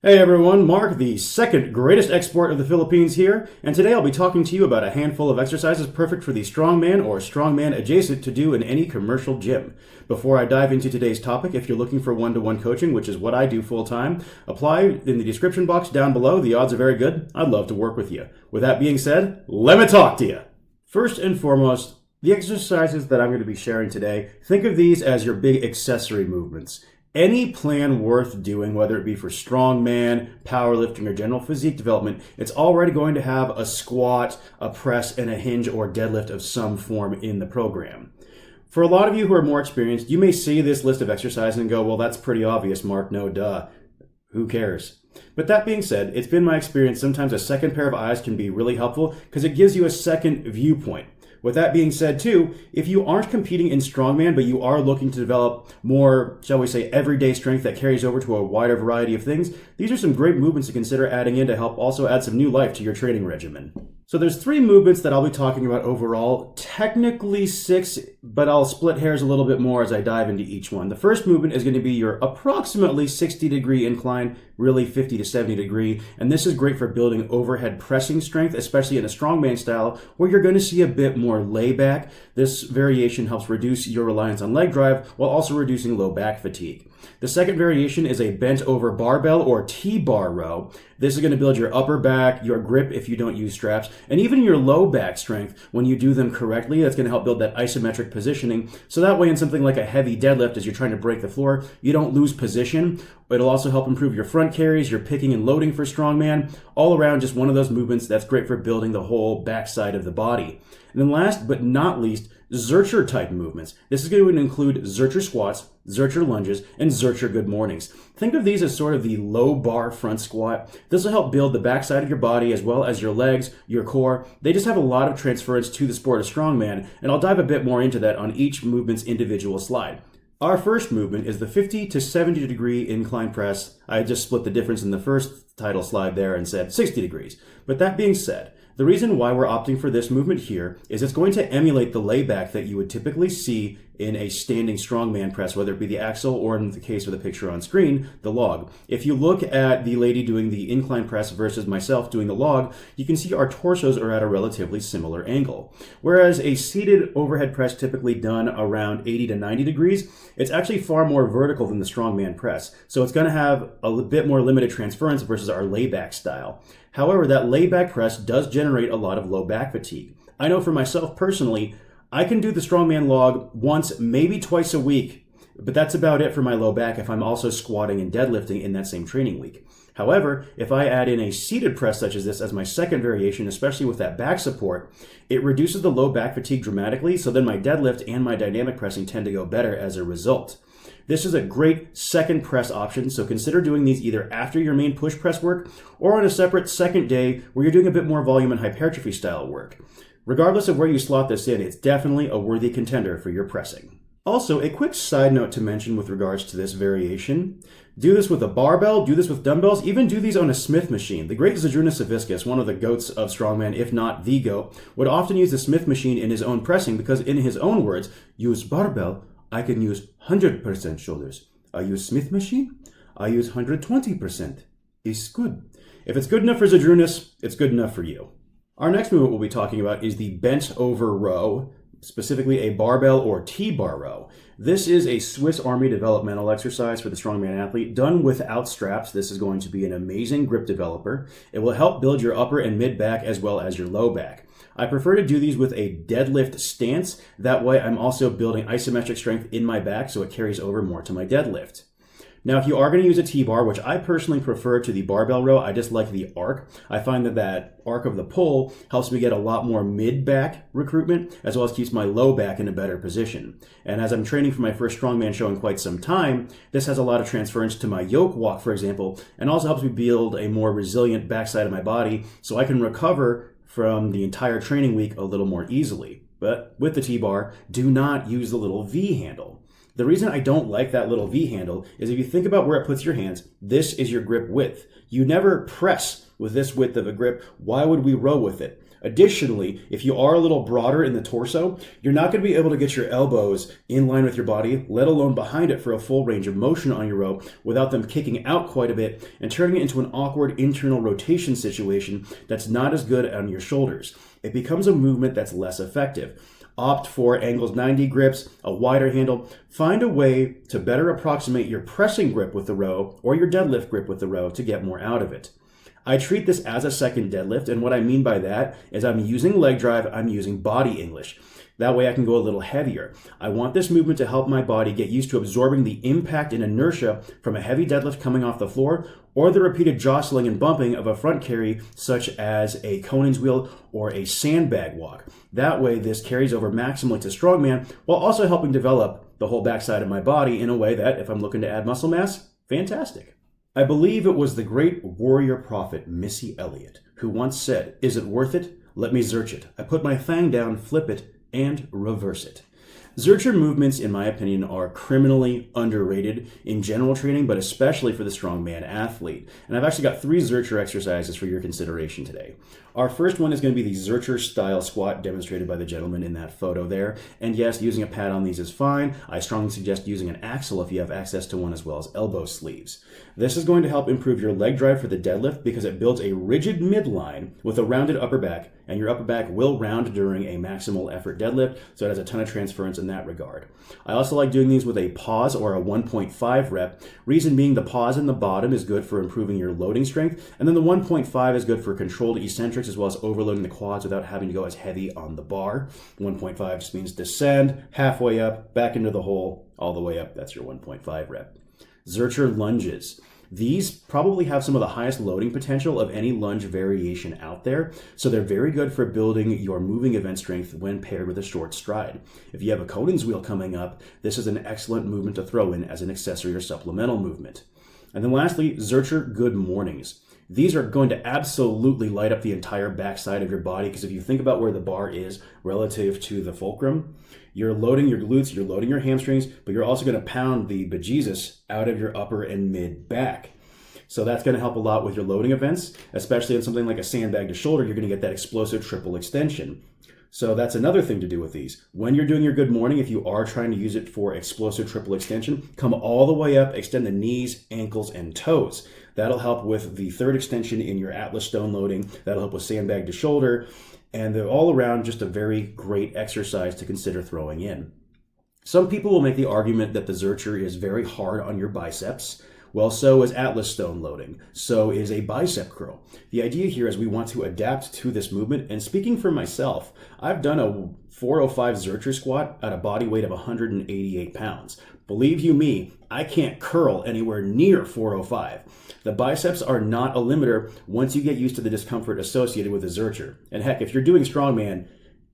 Hey everyone, Mark, the second greatest export of the Philippines here, and today I'll be talking to you about a handful of exercises perfect for the strongman or strongman adjacent to do in any commercial gym. Before I dive into today's topic, if you're looking for one-to-one coaching, which is what I do full-time, apply in the description box down below. The odds are very good. I'd love to work with you. With that being said, let me talk to you. First and foremost, the exercises that I'm going to be sharing today, think of these as your big accessory movements. Any plan worth doing, whether it be for strongman, powerlifting, or general physique development, it's already going to have a squat, a press, and a hinge or deadlift of some form in the program. For a lot of you who are more experienced, you may see this list of exercises and go, well, that's pretty obvious, Mark, no duh. Who cares? But that being said, it's been my experience sometimes a second pair of eyes can be really helpful because it gives you a second viewpoint. With that being said, too, if you aren't competing in strongman, but you are looking to develop more, shall we say, everyday strength that carries over to a wider variety of things, these are some great movements to consider adding in to help also add some new life to your training regimen. So there's 3 movements that I'll be talking about overall, technically 6, but I'll split hairs a little bit more as I dive into each one. The first movement is going to be your approximately 60-degree incline, really 50 to 70 degree, and this is great for building overhead pressing strength, especially in a strongman style where you're going to see a bit more layback. This variation helps reduce your reliance on leg drive while also reducing low back fatigue. The second variation is a bent over barbell or T-bar row. This is going to build your upper back, your grip if you don't use straps, and even your low back strength when you do them correctly. That's going to help build that isometric positioning. So that way in something like a heavy deadlift, as you're trying to break the floor, you don't lose position. It'll also help improve your front carries, your picking and loading for strongman. All around, just one of those movements that's great for building the whole backside of the body. And then last but not least, Zercher type movements. This is going to include Zercher squats, Zercher lunges, and Zercher good mornings. Think of these as sort of the low bar front squat. This will help build the backside of your body as well as your legs, your core. They just have a lot of transference to the sport of strongman, and I'll dive a bit more into that on each movement's individual slide. Our first movement is the 50 to 70 degree incline press. I just split the difference in the first title slide there and said 60 degrees. But that being said, the reason why we're opting for this movement here is it's going to emulate the layback that you would typically see in a standing strongman press, whether it be the axle or in the case of the picture on screen, the log. If you look at the lady doing the incline press versus myself doing the log, you can see our torsos are at a relatively similar angle. Whereas a seated overhead press typically done around 80 to 90 degrees, it's actually far more vertical than the strongman press. So it's going to have a bit more limited transference versus our layback style. However, that layback press does generate a lot of low back fatigue. I know for myself personally, I can do the strongman log once, maybe twice a week, but that's about it for my low back if I'm also squatting and deadlifting in that same training week. However, if I add in a seated press such as this as my second variation, especially with that back support, it reduces the low back fatigue dramatically, so then my deadlift and my dynamic pressing tend to go better as a result. This is a great second press option, so consider doing these either after your main push press work or on a separate second day where you're doing a bit more volume and hypertrophy style work. Regardless of where you slot this in, it's definitely a worthy contender for your pressing. Also, a quick side note to mention with regards to this variation. Do this with a barbell, do this with dumbbells, even do these on a Smith machine. The great Zydrunas Savickas, one of the goats of strongman, if not the goat, would often use the Smith machine in his own pressing because in his own words, use barbell, I can use 100% shoulders. I use Smith machine, I use 120%. It's good. If it's good enough for Zydrunas, it's good enough for you. Our next movement we'll be talking about is the bent over row, specifically a barbell or T-bar row. This is a Swiss Army developmental exercise for the strongman athlete done without straps. This is going to be an amazing grip developer. It will help build your upper and mid back as well as your low back. I prefer to do these with a deadlift stance. That way I'm also building isometric strength in my back so it carries over more to my deadlift. Now, if you are going to use a T-bar, which I personally prefer to the barbell row, I just like the arc. I find that arc of the pull helps me get a lot more mid-back recruitment, as well as keeps my low back in a better position. And as I'm training for my first strongman show in quite some time, this has a lot of transference to my yoke walk, for example, and also helps me build a more resilient backside of my body so I can recover from the entire training week a little more easily. But with the T-bar, do not use the little V handle. The reason I don't like that little V handle is if you think about where it puts your hands, this is your grip width. You never press with this width of a grip. Why would we row with it? Additionally, if you are a little broader in the torso, you're not going to be able to get your elbows in line with your body, let alone behind it for a full range of motion on your row without them kicking out quite a bit and turning it into an awkward internal rotation situation that's not as good on your shoulders. It becomes a movement that's less effective. Opt for angles 90 grips, a wider handle. Find a way to better approximate your pressing grip with the row or your deadlift grip with the row to get more out of it. I treat this as a second deadlift, and what I mean by that is I'm using leg drive, I'm using body English. That way I can go a little heavier. I want this movement to help my body get used to absorbing the impact and inertia from a heavy deadlift coming off the floor or the repeated jostling and bumping of a front carry such as a Conan's wheel or a sandbag walk. That way this carries over maximally to strongman while also helping develop the whole backside of my body in a way that, if I'm looking to add muscle mass, fantastic. I believe it was the great warrior prophet Missy Elliott who once said, "Is it worth it? Let me zerch it. I put my thang down, flip it, and reverse it." Zercher movements, in my opinion, are criminally underrated in general training, but especially for the strongman athlete. And I've actually got 3 Zercher exercises for your consideration today. Our first one is going to be the Zercher style squat demonstrated by the gentleman in that photo there. And yes, using a pad on these is fine. I strongly suggest using an axle if you have access to one, as well as elbow sleeves. This is going to help improve your leg drive for the deadlift because it builds a rigid midline with a rounded upper back, and your upper back will round during a maximal effort deadlift, so it has a ton of transference in that regard. I also like doing these with a pause or a 1.5 rep. Reason being, the pause in the bottom is good for improving your loading strength, and then the 1.5 is good for controlled eccentrics as well as overloading the quads without having to go as heavy on the bar. 1.5 just means descend halfway up, back into the hole, all the way up. That's your 1.5 rep. Zercher lunges. These probably have some of the highest loading potential of any lunge variation out there, so they're very good for building your moving event strength when paired with a short stride. If you have a Conan's wheel coming up, this is an excellent movement to throw in as an accessory or supplemental movement. And then lastly, Zercher good mornings. These are going to absolutely light up the entire backside of your body because if you think about where the bar is relative to the fulcrum, you're loading your glutes, you're loading your hamstrings, but you're also going to pound the bejesus out of your upper and mid back. So that's going to help a lot with your loading events, especially in something like a sandbag to shoulder, you're going to get that explosive triple extension. So that's another thing to do with these. When you're doing your good morning, if you are trying to use it for explosive triple extension, come all the way up, extend the knees, ankles, and toes. That'll help with the third extension in your Atlas stone loading. That'll help with sandbag to shoulder. And they're all around just a very great exercise to consider throwing in. Some people will make the argument that the Zercher is very hard on your biceps. Well, so is Atlas stone loading. So is a bicep curl. The idea here is we want to adapt to this movement. And speaking for myself, I've done a 405 Zercher squat at a body weight of 188 pounds. Believe you me, I can't curl anywhere near 405. The biceps are not a limiter once you get used to the discomfort associated with the Zercher. And heck, if you're doing strongman,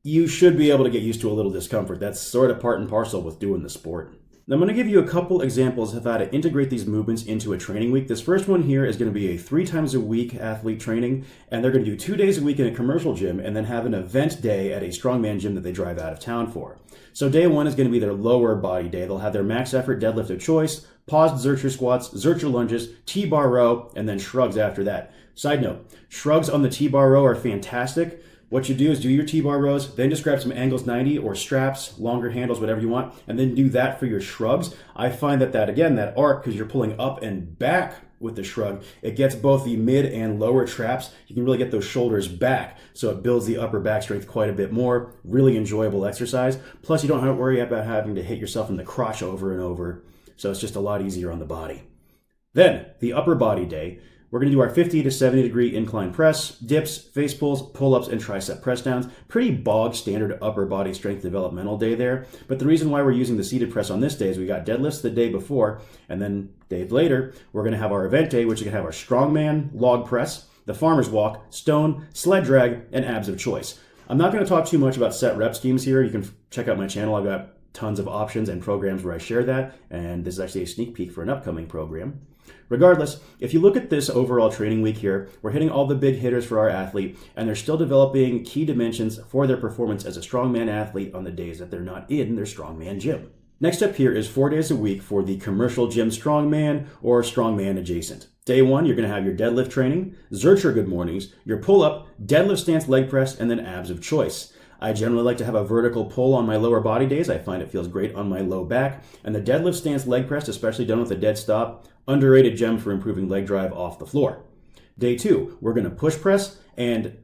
you should be able to get used to a little discomfort. That's sort of part and parcel with doing the sport. Now, I'm going to give you a couple examples of how to integrate these movements into a training week. This first one here is going to be a 3 times a week athlete training, and they're going to do 2 days a week in a commercial gym and then have an event day at a strongman gym that they drive out of town for. So day 1 is going to be their lower body day. They'll have their max effort deadlift of choice, paused Zercher squats, Zercher lunges, T-bar row, and then shrugs after that. Side note, shrugs on the T-bar row are fantastic. What you do is do your T-bar rows, then just grab some angles 90 or straps, longer handles, whatever you want, and then do that for your shrugs. I find that arc, because you're pulling up and back with the shrug, it gets both the mid and lower traps. You can really get those shoulders back, so it builds the upper back strength quite a bit more. Really enjoyable exercise. Plus, you don't have to worry about having to hit yourself in the crotch over and over, so it's just a lot easier on the body. Then, the upper body day. We're going to do our 50 to 70 degree incline press, dips, face pulls, pull-ups, and tricep press downs. Pretty bog standard upper body strength developmental day there. But the reason why we're using the seated press on this day is we got deadlifts the day before, and then days later, we're going to have our event day, which is going to have our strongman log press, the farmer's walk, stone, sled drag, and abs of choice. I'm not going to talk too much about set rep schemes here. You can check out my channel. I've got tons of options and programs where I share that, and this is actually a sneak peek for an upcoming program. Regardless, if you look at this overall training week here, we're hitting all the big hitters for our athlete, and they're still developing key dimensions for their performance as a strongman athlete on the days that they're not in their strongman gym. Next up here is 4 days a week for the commercial gym strongman or strongman adjacent. Day 1, you're going to have your deadlift training, Zercher good mornings, your pull-up, deadlift stance leg press, and then abs of choice. I generally like to have a vertical pull on my lower body days. I find it feels great on my low back. And the deadlift stance leg press, especially done with a dead stop, underrated gem for improving leg drive off the floor. Day 2, we're going to push press and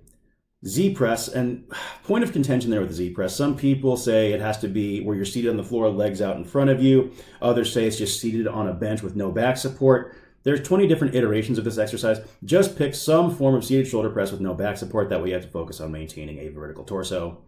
Z press, and point of contention there with the Z press. Some people say it has to be where you're seated on the floor, legs out in front of you. Others say it's just seated on a bench with no back support. There's 20 different iterations of this exercise. Just pick some form of seated shoulder press with no back support. That way you have to focus on maintaining a vertical torso.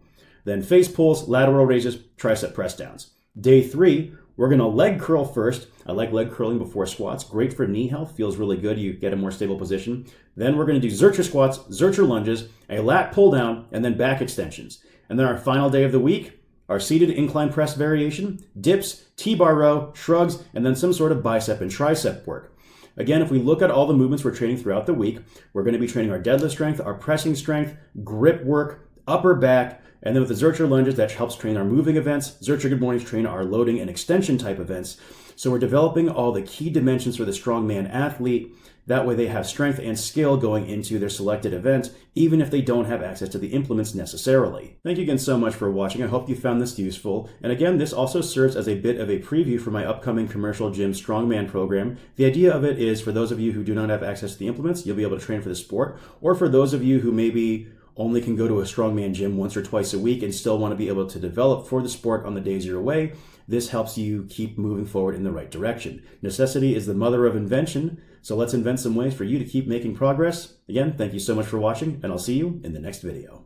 Then face pulls, lateral raises, tricep press downs. Day 3, we're going to leg curl first. I like leg curling before squats. Great for knee health. Feels really good. You get a more stable position. Then we're going to do Zercher squats, Zercher lunges, a lat pull down, and then back extensions. And then our final day of the week, our seated incline press variation, dips, T-bar row, shrugs, and then some sort of bicep and tricep work. Again, if we look at all the movements we're training throughout the week, we're going to be training our deadlift strength, our pressing strength, grip work, upper back, and then with the Zercher lunges, that helps train our moving events. Zercher good mornings train our loading and extension type events. So we're developing all the key dimensions for the strongman athlete. That way they have strength and skill going into their selected event, even if they don't have access to the implements necessarily. Thank you again so much for watching. I hope you found this useful. And again, this also serves as a bit of a preview for my upcoming commercial gym strongman program. The idea of it is for those of you who do not have access to the implements, you'll be able to train for the sport, or for those of you who maybe only can go to a strongman gym once or twice a week and still want to be able to develop for the sport on the days you're away, this helps you keep moving forward in the right direction. Necessity is the mother of invention, so let's invent some ways for you to keep making progress. Again, thank you so much for watching, and I'll see you in the next video.